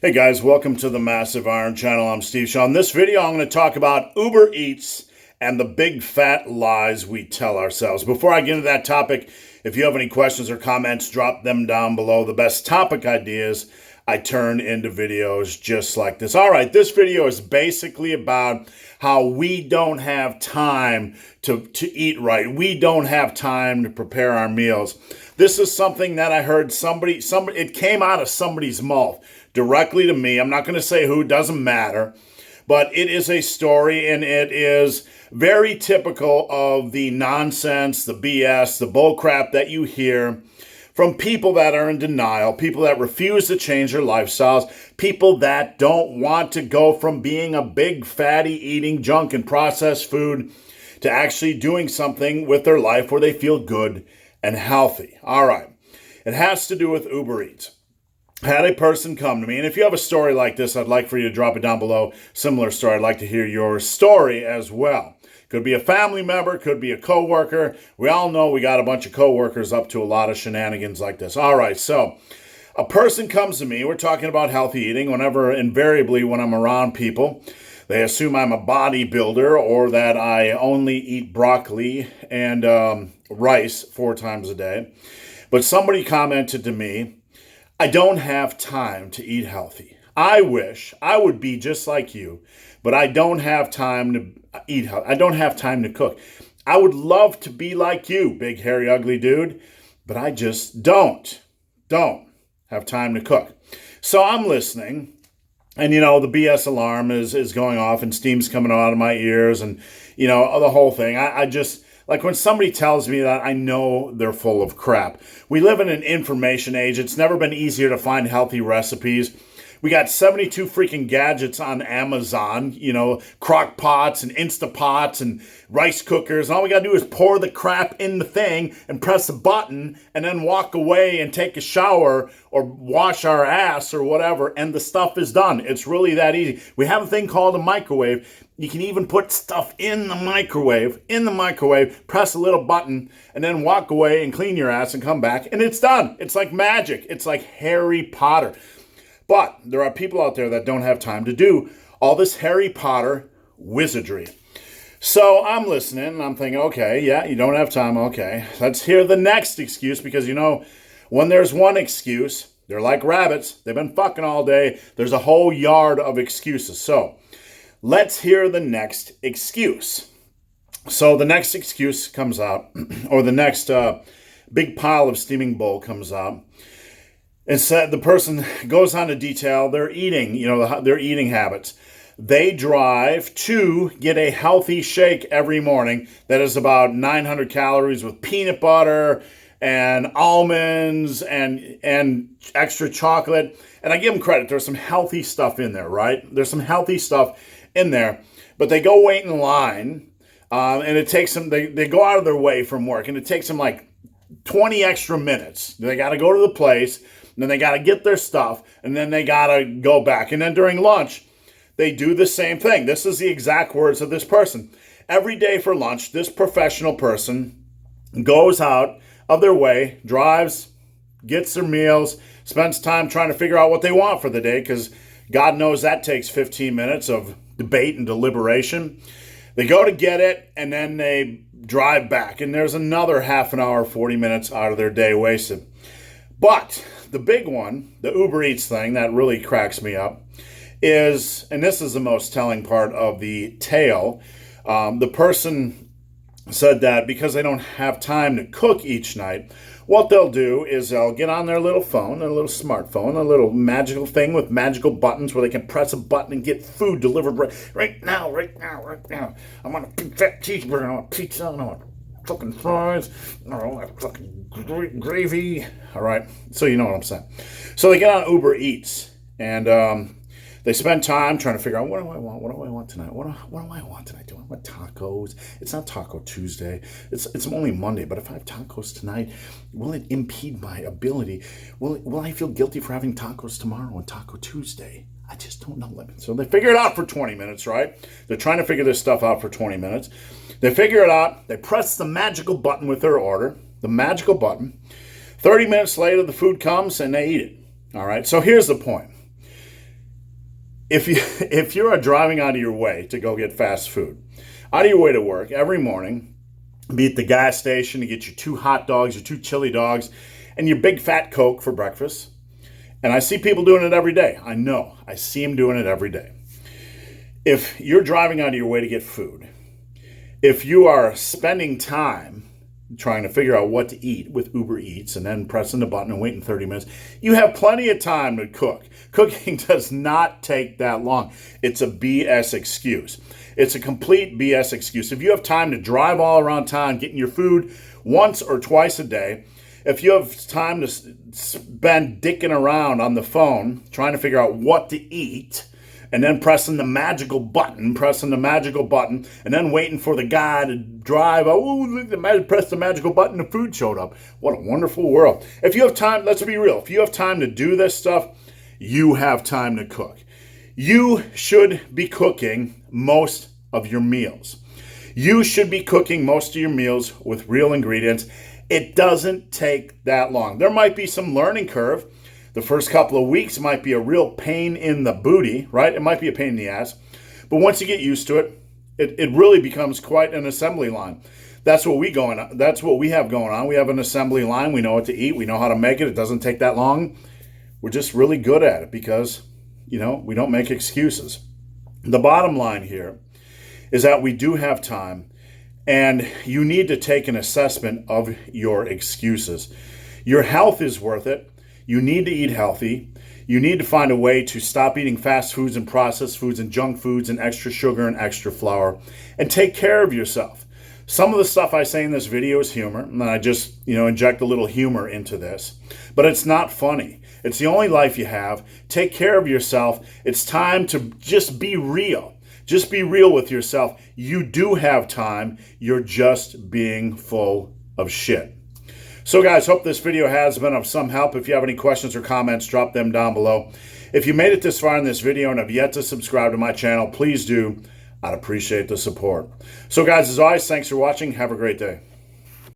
Hey guys, welcome to the Massive Iron Channel. I'm Steve Shaw. In this video, I'm going to talk about Uber Eats and the big fat lies we tell ourselves. Before I get into that topic, if you have any questions or comments, drop them down below. The best topic ideas I turn into videos just like this. All right, this video is basically about how we don't have time to eat right. We don't have time to prepare our meals. This is something that I heard somebody, it came out of somebody's mouth directly to me. I'm not going to say who, doesn't matter. But it is a story, and it is very typical of the nonsense, the BS, the bullcrap that you hear from people that are in denial, people that refuse to change their lifestyles, people that don't want to go from being a big fatty eating junk and processed food to actually doing something with their life where they feel good and healthy. All right. It has to do with Uber Eats. I had a person come to me, and if you have a story like this, I'd like for you to drop it down below. Similar story, I'd like to hear your story as well. Could be a family member, could be a coworker. We all know we got a bunch of coworkers up to a lot of shenanigans like this. All right, so a person comes to me. We're talking about healthy eating. Invariably, when I'm around people, they assume I'm a bodybuilder or that I only eat broccoli and rice 4 times a day. But somebody commented to me, I don't have time to eat healthy. I wish I would be just like you, but I don't have time to eat healthy. I don't have time to cook. I would love to be like you, big, hairy, ugly dude, but I just don't have time to cook. So I'm listening, and, the BS alarm is going off, and steam's coming out of my ears, and, the whole thing. I just... Like when somebody tells me that, I know they're full of crap. We live in an information age. It's never been easier to find healthy recipes. We got 72 freaking gadgets on Amazon, crock pots and Instapots and rice cookers. All we got to do is pour the crap in the thing and press a button and then walk away and take a shower or wash our ass or whatever, and the stuff is done. It's really that easy. We have a thing called a microwave. You can even put stuff in the microwave, press a little button, and then walk away and clean your ass and come back, and it's done. It's like magic. It's like Harry Potter. But there are people out there that don't have time to do all this Harry Potter wizardry. So I'm listening, and I'm thinking, okay, yeah, you don't have time, okay. Let's hear the next excuse, because, when there's one excuse, they're like rabbits. They've been fucking all day. There's a whole yard of excuses. So let's hear the next excuse. So the next excuse comes out, or the next big pile of steaming bowl comes out. And said the person goes on to detail their eating, their eating habits. They drive to get a healthy shake every morning that is about 900 calories with peanut butter and almonds and extra chocolate. And I give them credit. There's some healthy stuff in there, right? There's some healthy stuff in there. But they go wait in line, and it takes them, they go out of their way from work, and it takes them like 20 extra minutes. They got to go to the place. Then they got to get their stuff, and then they got to go back. And then during lunch, they do the same thing. This is the exact words of this person. Every day for lunch, this professional person goes out of their way, drives, gets their meals, spends time trying to figure out what they want for the day, because God knows that takes 15 minutes of debate and deliberation. They go to get it, and then they drive back, and there's another half an hour, 40 minutes out of their day wasted. But the big one, the Uber Eats thing that really cracks me up is, and this is the most telling part of the tale, the person said that because they don't have time to cook each night, what they'll do is they'll get on their little phone, their little smartphone, a little magical thing with magical buttons where they can press a button and get food delivered right now. I want a big fat cheeseburger, I want pizza, I want fucking fries, fucking gravy. All right, so you know what I'm saying. So they get on Uber Eats, and they spend time trying to figure out, what do I want? What do I want tonight? What do I want tonight? Do I want tacos? It's not Taco Tuesday. It's only Monday. But if I have tacos tonight, will it impede my ability? Will I feel guilty for having tacos tomorrow on Taco Tuesday? I just don't know. So they figure it out for 20 minutes, right? They're trying to figure this stuff out for 20 minutes. They figure it out. They press the magical button with their order, the magical button. 30 minutes later, the food comes and they eat it. All right. So here's the point. if you are driving out of your way to go get fast food, out of your way to work every morning, be at the gas station to get your 2 hot dogs, your 2 chili dogs, and your big fat Coke for breakfast. And I see people doing it every day. I know. I see them doing it every day. If you're driving out of your way to get food, if you are spending time trying to figure out what to eat with Uber Eats and then pressing the button and waiting 30 minutes, you have plenty of time to cook. Cooking does not take that long. It's a BS excuse. It's a complete BS excuse. If you have time to drive all around town getting your food once or twice a day, if you have time to spend dicking around on the phone trying to figure out what to eat, and then pressing the magical button, and then waiting for the guy to drive. Oh, press the magical button, the food showed up. What a wonderful world. If you have time, let's be real. If you have time to do this stuff, you have time to cook. You should be cooking most of your meals. You should be cooking most of your meals with real ingredients. It doesn't take that long. There might be some learning curve. The first couple of weeks might be a real pain in the booty, right? It might be a pain in the ass. But once you get used to it, it really becomes quite an assembly line. That's what we have going on. We have an assembly line. We know what to eat. We know how to make it. It doesn't take that long. We're just really good at it because, we don't make excuses. The bottom line here is that we do have time, and you need to take an assessment of your excuses. Your health is worth it. You need to eat healthy. You need to find a way to stop eating fast foods and processed foods and junk foods and extra sugar and extra flour, and take care of yourself. Some of the stuff I say in this video is humor, and I just, inject a little humor into this. But it's not funny. It's the only life you have. Take care of yourself. It's time to just be real. Just be real with yourself. You do have time. You're just being full of shit. So guys, hope this video has been of some help. If you have any questions or comments, drop them down below. If you made it this far in this video and have yet to subscribe to my channel, please do. I'd appreciate the support. So guys, as always, thanks for watching. Have a great day.